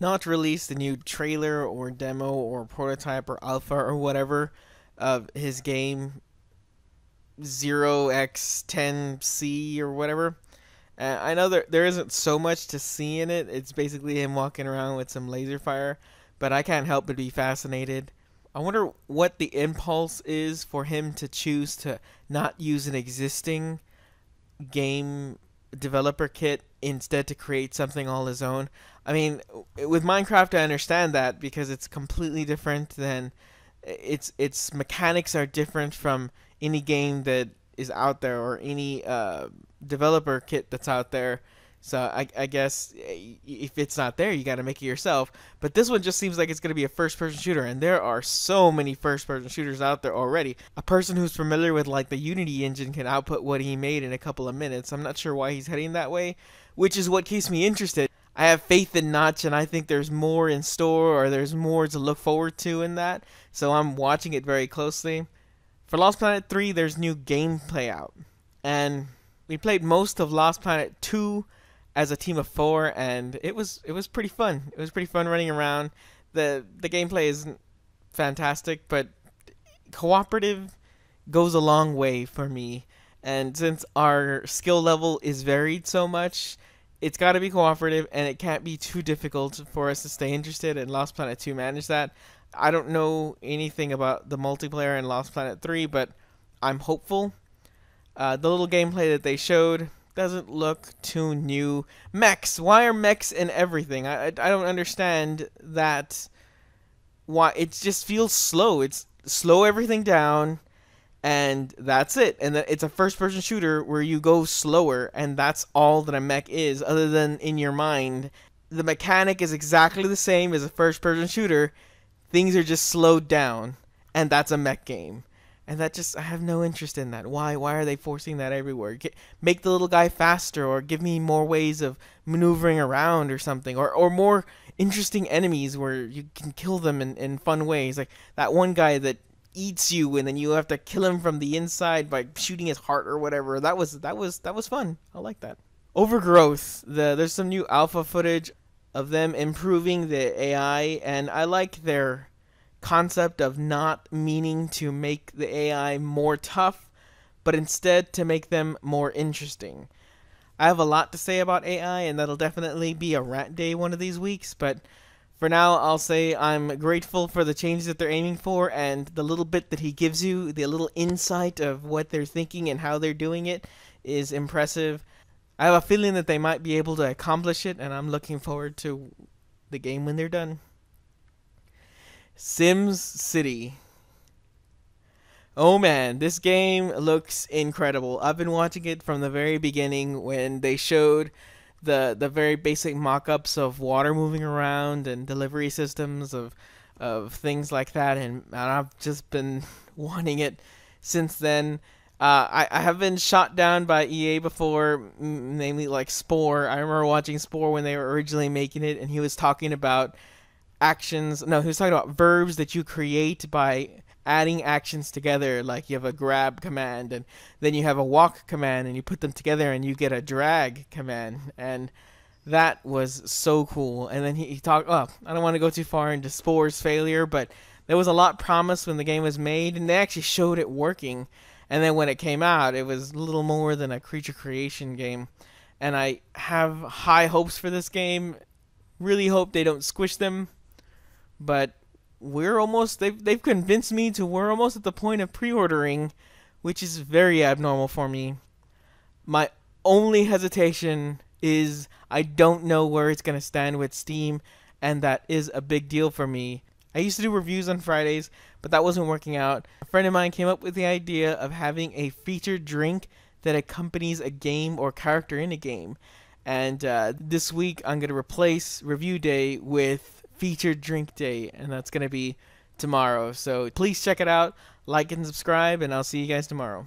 not release the new trailer or demo or prototype or alpha or whatever of his game 0x10C or whatever. I know there isn't so much to see in it. It's basically him walking around with some laser fire, but I can't help but be fascinated. I wonder what the impulse is for him to choose to not use an existing game developer kit instead to create something all his own. I mean, with Minecraft I understand that because it's completely different than its mechanics are different from any game that is out there or any developer kit that's out there. So I guess if it's not there, you got to make it yourself. But this one just seems like it's going to be a first-person shooter, and there are so many first-person shooters out there already. A person who's familiar with like the Unity engine can output what he made in a couple of minutes. I'm not sure why he's heading that way, which is what keeps me interested. I have faith in Notch, and I think there's more in store, or there's more to look forward to in that. So I'm watching it very closely. For Lost Planet 3, there's new gameplay out, and we played most of Lost Planet 2 as a team of 4, and it was pretty fun. It was pretty fun running around. The gameplay isn't fantastic, but cooperative goes a long way for me. And since our skill level is varied so much, it's got to be cooperative, and it can't be too difficult for us to stay interested. And Lost Planet 2 managed that. I don't know anything about the multiplayer in Lost Planet 3, but I'm hopeful. The little gameplay that they showed doesn't look too new. Mechs. Why are mechs in everything? I don't understand that. Why it just feels slow. It's slow everything down, and that's it. And it's a first-person shooter where you go slower, and that's all that a mech is, other than in your mind. The mechanic is exactly the same as a first-person shooter. Things are just slowed down, and that's a mech game. And that just, I have no interest in that. Why are they forcing that everywhere? Make the little guy faster, or give me more ways of maneuvering around or something. Or more interesting enemies where you can kill them in fun ways. Like that one guy that eats you and then you have to kill him from the inside by shooting his heart or whatever. That was fun. I like that. Overgrowth. There's some new alpha footage of them improving the AI, and I like their concept of not meaning to make the AI more tough, but instead to make them more interesting. I have a lot to say about AI, and that'll definitely be a rant day one of these weeks, but for now I'll say I'm grateful for the changes that they're aiming for, and the little bit that he gives you, the little insight of what they're thinking and how they're doing it is impressive. I have a feeling that they might be able to accomplish it, and I'm looking forward to the game when they're done. Sims City. Oh man, this game looks incredible. I've been watching it from the very beginning when they showed the very basic mock-ups of water moving around and delivery systems of things like that, and I've just been wanting it since then. I have been shot down by EA before, namely like Spore. I remember watching Spore when they were originally making it, and he was talking about actions. No, he was talking about verbs that you create by adding actions together. Like you have a grab command, and then you have a walk command, and you put them together, and you get a drag command. And that was so cool. And then he talked. Oh, I don't want to go too far into Spore's failure, but there was a lot promised when the game was made, and they actually showed it working. And then when it came out, it was little more than a creature creation game. And I have high hopes for this game. Really hope they don't squish them. But we're almost, they've convinced me to we're almost at the point of pre-ordering, which is very abnormal for me. My only hesitation is I don't know where it's going to stand with Steam, and that is a big deal for me. I used to do reviews on Fridays, but that wasn't working out. A friend of mine came up with the idea of having a featured drink that accompanies a game or character in a game. And this week I'm going to replace review day with featured drink day, and that's going to be tomorrow. So please check it out, like and subscribe, and I'll see you guys tomorrow.